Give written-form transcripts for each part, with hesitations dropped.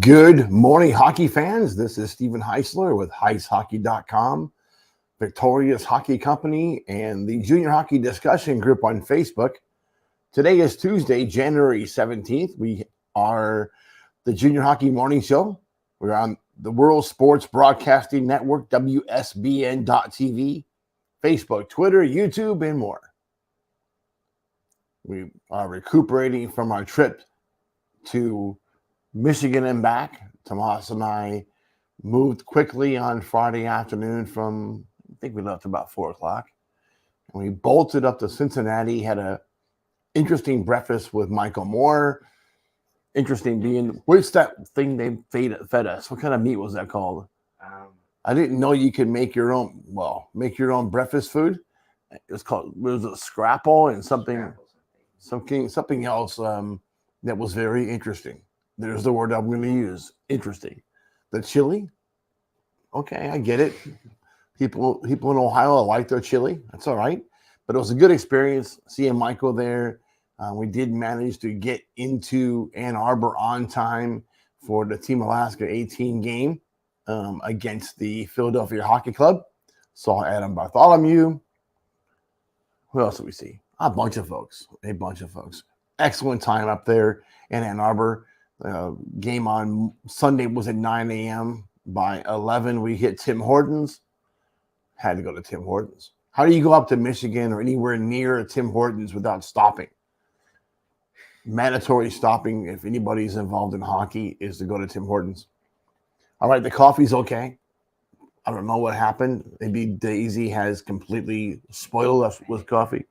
Good morning, hockey fans. This is Stephen Heisler with HeisHockey.com, Victoria's Hockey Company, and the Junior Hockey Discussion Group on Facebook. Today is Tuesday, January 17th. We are the Junior Hockey Morning Show. We're on the World Sports Broadcasting Network, WSBN.TV, Facebook, Twitter, YouTube, and more. We are recuperating from our trip to Michigan and back. Tomas and I moved quickly on Friday afternoon from, I think we left about 4 o'clock. And we bolted up to Cincinnati, had a interesting breakfast with Michael Moore. Interesting being, what's that thing they fed us? What kind of meat was that called? I didn't know you could make your own breakfast food. It was a scrapple and something else that was very interesting. There's the word I'm going to use. Interesting. The chili. Okay, I get it. People in Ohio like their chili. That's all right. But it was a good experience seeing Michael there. We did manage to get into Ann Arbor on time for the Team Alaska 18 game against the Philadelphia Hockey Club. Saw Adam Bartholomew. Who else did we see? A bunch of folks. Excellent time up there in Ann Arbor. Game on Sunday was at 9 a.m. By 11, we hit Tim Hortons. Had to go to Tim Hortons. How do you go up to Michigan or anywhere near Tim Hortons without stopping? Mandatory stopping, if anybody's involved in hockey, is to go to Tim Hortons. All right, the coffee's okay. I don't know what happened. Maybe Daisy has completely spoiled us with coffee.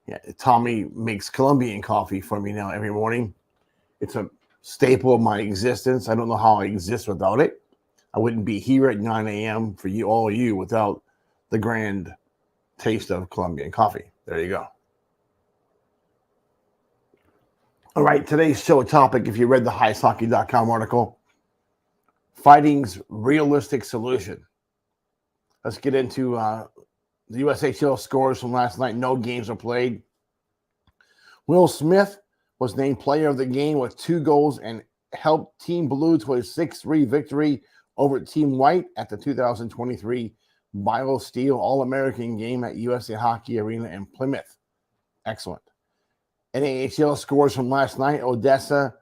Yeah, Tommy makes Colombian coffee for me now every morning. It's a staple of my existence. I don't know how I exist without it. I wouldn't be here at 9 a.m. for you, all of you, without the grand taste of Colombian coffee. There you go. All right, today's show topic, if you read the HeisHockey.com article, fighting's realistic solution. Let's get into the USHL scores from last night. No games are played. Will Smith was named player of the game with 2 goals and helped Team Blue to a 6-3 victory over Team White at the 2023 BioSteel All-American game at USA Hockey Arena in Plymouth. Excellent. NAHL scores from last night. Odessa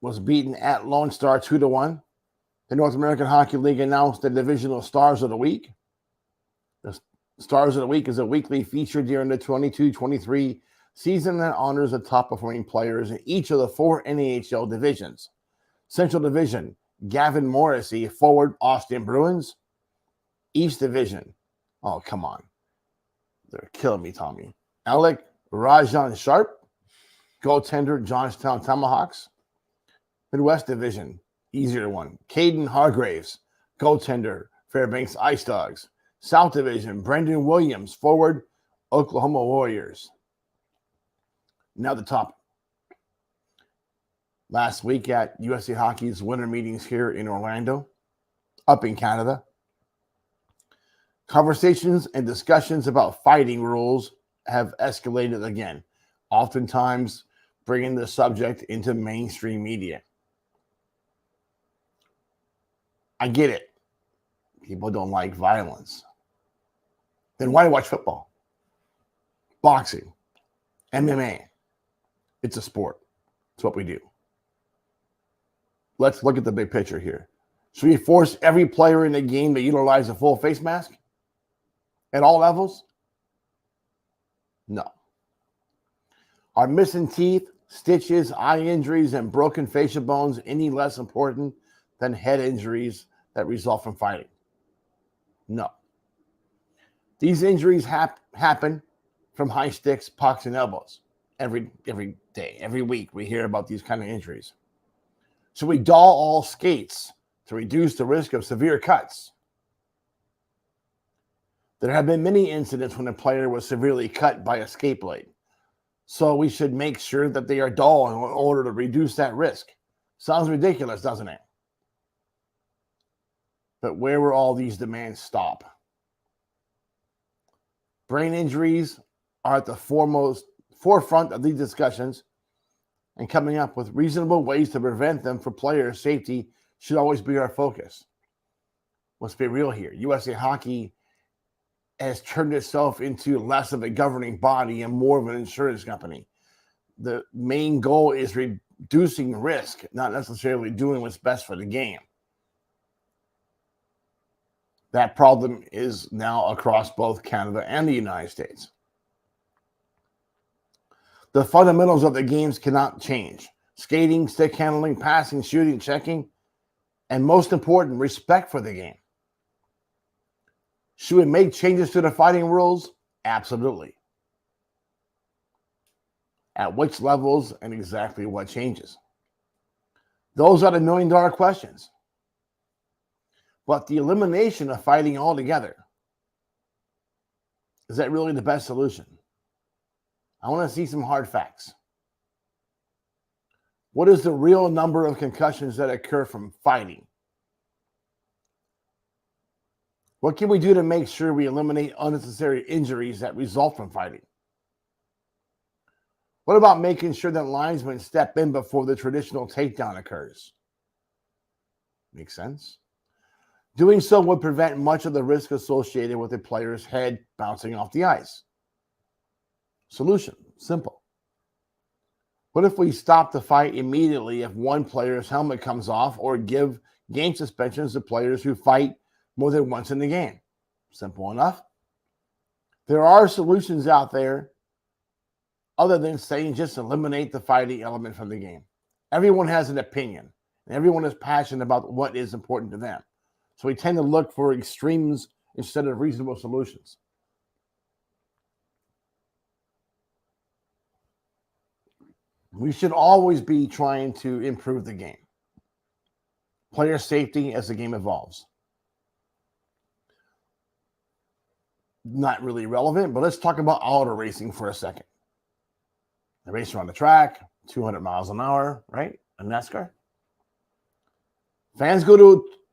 was beaten at Lone Star 2-1. The North American Hockey League announced the divisional Stars of the Week. The Stars of the Week is a weekly feature during the 22-23 season that honors the top-performing players in each of the 4 NAHL divisions. Central Division, Gavin Morrissey, forward, Austin Bruins. East Division, oh, come on. They're killing me, Tommy. Alec Rajan Sharp, goaltender, Johnstown Tomahawks. Midwest Division, easier one. Caden Hargraves, goaltender, Fairbanks Ice Dogs. South Division, Brendan Williams, forward, Oklahoma Warriors. Now the top. Last week at USA Hockey's winter meetings here in Orlando, up in Canada, conversations and discussions about fighting rules have escalated again, oftentimes bringing the subject into mainstream media. I get it. People don't like violence. Then why watch football? Boxing, MMA. It's a sport. It's what we do. Let's look at the big picture here. Should we force every player in the game to utilize a full face mask at all levels? No. Are missing teeth, stitches, eye injuries, and broken facial bones any less important than head injuries that result from fighting? No. These injuries happen from high sticks, pucks, and elbows. Every day, every week, we hear about these kind of injuries. Should we dull all skates to reduce the risk of severe cuts? There have been many incidents when a player was severely cut by a skate blade. So we should make sure that they are dull in order to reduce that risk. Sounds ridiculous, doesn't it? But where will all these demands stop? Brain injuries are at the forefront of these discussions and coming up with reasonable ways to prevent them for player safety should always be our focus. Let's be real here. USA Hockey has turned itself into less of a governing body and more of an insurance company. The main goal is reducing risk, not necessarily doing what's best for the game. That problem is now across both Canada and the United States. The fundamentals of the games cannot change. Skating, stick handling, passing, shooting, checking, and most important, respect for the game. Should we make changes to the fighting rules? Absolutely. At which levels and exactly what changes? Those are the million-dollar questions. But the elimination of fighting altogether, is that really the best solution? I want to see some hard facts. What is the real number of concussions that occur from fighting? What can we do to make sure we eliminate unnecessary injuries that result from fighting? What about making sure that linesmen step in before the traditional takedown occurs? Makes sense? Doing so would prevent much of the risk associated with a player's head bouncing off the ice. Solution, simple. What if we stop the fight immediately if one player's helmet comes off, or give game suspensions to players who fight more than once in the game? Simple enough. There are solutions out there other than saying just eliminate the fighting element from the game. Everyone has an opinion, and everyone is passionate about what is important to them. So we tend to look for extremes instead of reasonable solutions. We should always be trying to improve the game. Player safety as the game evolves. Not really relevant, but let's talk about auto racing for a second. The race around the track, 200 miles an hour, right? A NASCAR. Fans go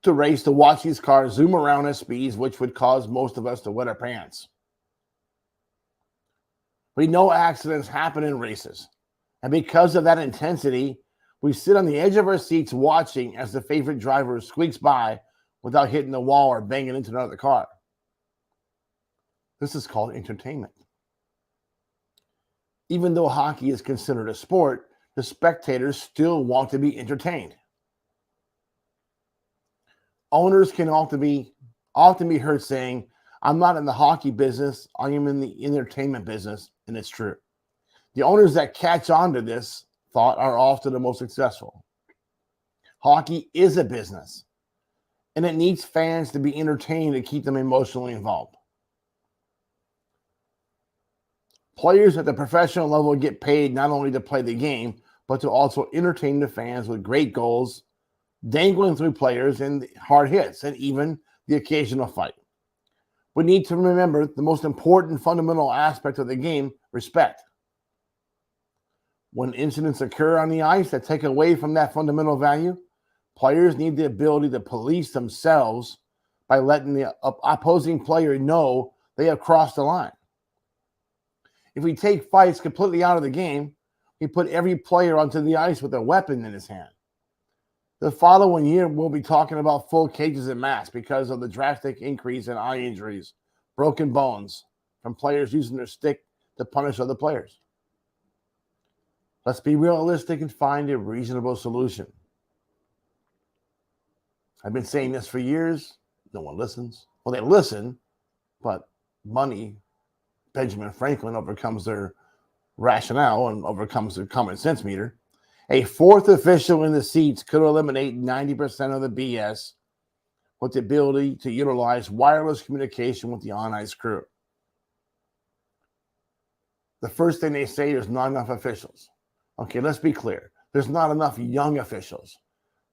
to race to watch these cars zoom around at speeds which would cause most of us to wet our pants. We know accidents happen in races. And because of that intensity, we sit on the edge of our seats watching as the favorite driver squeaks by without hitting the wall or banging into another car. This is called entertainment. Even though hockey is considered a sport, the spectators still want to be entertained. Owners can often be heard saying, "I'm not in the hockey business, I am in the entertainment business," and it's true. The owners that catch on to this thought are often the most successful. Hockey is a business, and it needs fans to be entertained to keep them emotionally involved. Players at the professional level get paid not only to play the game, but to also entertain the fans with great goals, dangling through players and hard hits, and even the occasional fight. We need to remember the most important fundamental aspect of the game: respect. When incidents occur on the ice that take away from that fundamental value, players need the ability to police themselves by letting the opposing player know they have crossed the line. If we take fights completely out of the game, we put every player onto the ice with a weapon in his hand. The following year, we'll be talking about full cages and masks because of the drastic increase in eye injuries, broken bones from players using their stick to punish other players. Let's be realistic and find a reasonable solution. I've been saying this for years. No one listens. Well, they listen, but money, Benjamin Franklin, overcomes their rationale and overcomes their common sense meter. A fourth official in the seats could eliminate 90% of the BS with the ability to utilize wireless communication with the on-ice crew. The first thing they say is not enough officials. Okay, let's be clear. There's not enough young officials,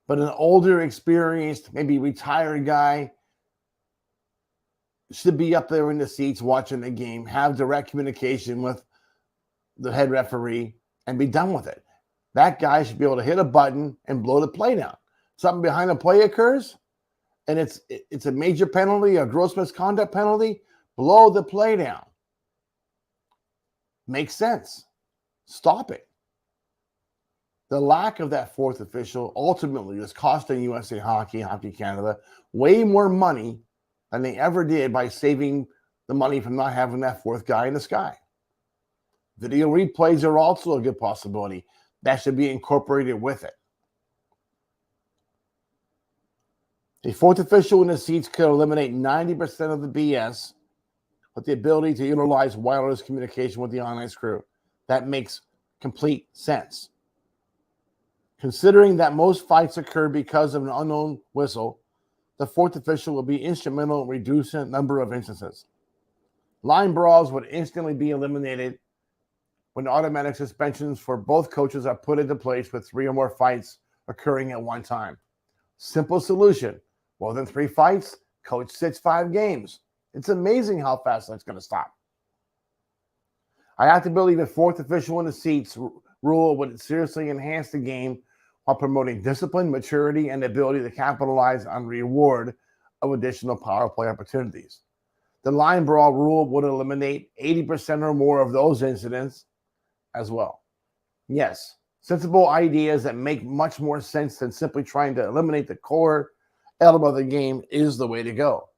but an older, experienced, maybe retired guy should be up there in the seats watching the game, have direct communication with the head referee, and be done with it. That guy should be able to hit a button and blow the play down. Something behind the play occurs, and it's a major penalty, a gross misconduct penalty, blow the play down. Makes sense. Stop it. The lack of that fourth official ultimately is costing USA Hockey, Hockey Canada, way more money than they ever did by saving the money from not having that fourth guy in the sky. Video replays are also a good possibility. That should be incorporated with it. A fourth official in the seats could eliminate 90% of the BS with the ability to utilize wireless communication with the on-ice crew. That makes complete sense. Considering that most fights occur because of an unknown whistle, the fourth official will be instrumental in reducing the number of instances. Line brawls would instantly be eliminated when automatic suspensions for both coaches are put into place with 3 or more fights occurring at one time. Simple solution. More than 3 fights, coach sits 5 games. It's amazing how fast that's going to stop. I have to believe a fourth official in the seats rule would seriously enhance the game while promoting discipline, maturity, and the ability to capitalize on reward of additional power play opportunities. The line brawl rule would eliminate 80% or more of those incidents as well. Yes, sensible ideas that make much more sense than simply trying to eliminate the core element of the game is the way to go.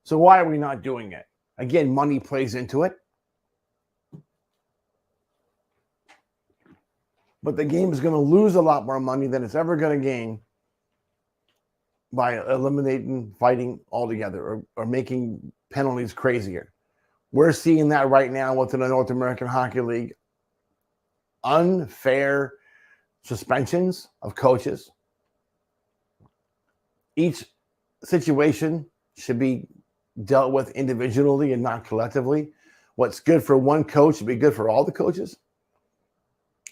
So why are we not doing it? Again, money plays into it. But the game is going to lose a lot more money than it's ever going to gain by eliminating fighting altogether or making penalties crazier. We're seeing that right now within the North American Hockey League. Unfair suspensions of coaches. Each situation should be dealt with individually and not collectively. What's good for one coach should be good for all the coaches.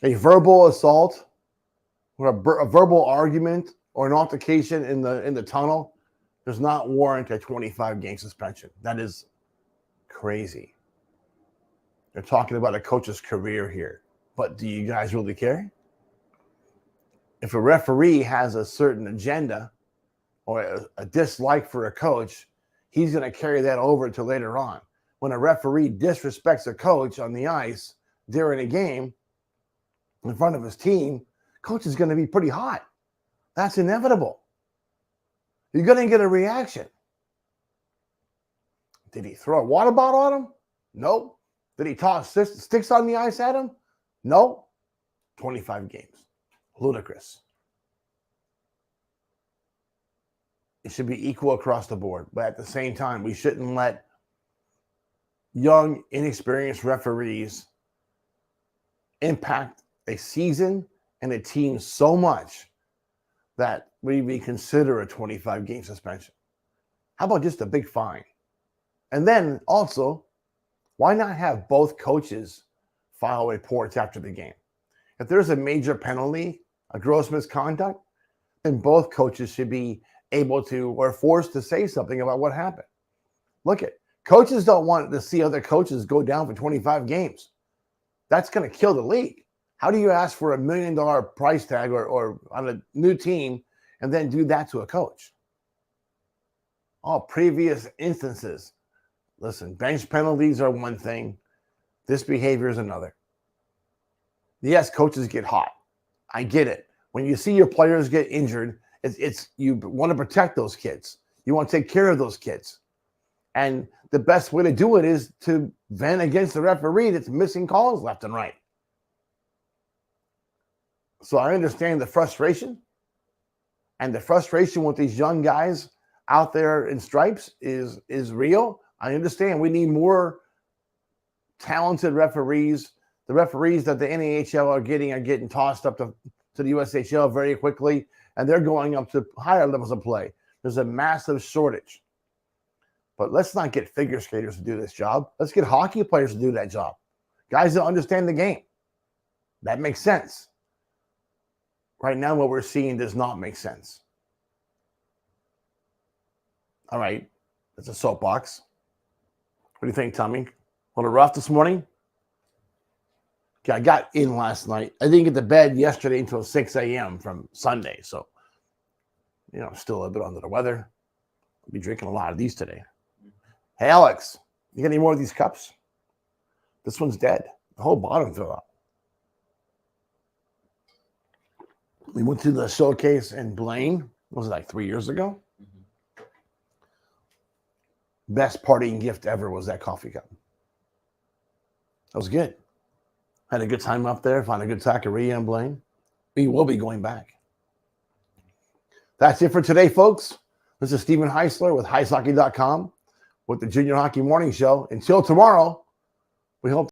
A verbal assault or a verbal argument or an altercation in the tunnel does not warrant a 25-game suspension. That is crazy. They're talking about a coach's career here. But do you guys really care? If a referee has a certain agenda or a dislike for a coach, he's going to carry that over to later on. When a referee disrespects a coach on the ice during a game in front of his team, coach is going to be pretty hot. That's inevitable. You're going to get a reaction. Did he throw a water bottle at him? Nope. Did he toss sticks on the ice at him? No. 25 games. Ludicrous. It should be equal across the board. But at the same time, we shouldn't let young, inexperienced referees impact a season and a team so much that we even consider a 25-game suspension. How about just a big fine? And then also, why not have both coaches file reports after the game? If there's a major penalty, a gross misconduct, then both coaches should be able to or forced to say something about what happened. Look at coaches don't want to see other coaches go down for 25 games. That's going to kill the league. How do you ask for $1 million price tag or on a new team and then do that to a coach? All previous instances. Listen, bench penalties are one thing. This behavior is another. Yes, coaches get hot. I get it. When you see your players get injured, it's you want to protect those kids. You want to take care of those kids. And the best way to do it is to vent against the referee that's missing calls left and right. So I understand the frustration. And the frustration with these young guys out there in stripes is real. I understand we need more talented referees. The referees that the NAHL are getting tossed up to the USHL very quickly, and they're going up to higher levels of play. There's a massive shortage. But let's not get figure skaters to do this job. Let's get hockey players to do that job. Guys that understand the game. That makes sense. Right now, what we're seeing does not make sense. All right. That's a soapbox. What do you think, Tommy? A little rough this morning? Okay, I got in last night. I didn't get to bed yesterday until 6 a.m. from Sunday. So, still a bit under the weather. I'll be drinking a lot of these today. Hey, Alex, you got any more of these cups? This one's dead. The whole bottom fell out. We went to the showcase in Blaine. What was it, like 3 years ago? Mhm. Best partying gift ever was that coffee cup. That was good. Had a good time up there. Found a good taqueria in Blaine. We will be going back. That's it for today, folks. This is Stephen Heisler with HeisHockey.com with the Junior Hockey Morning Show. Until tomorrow, we hope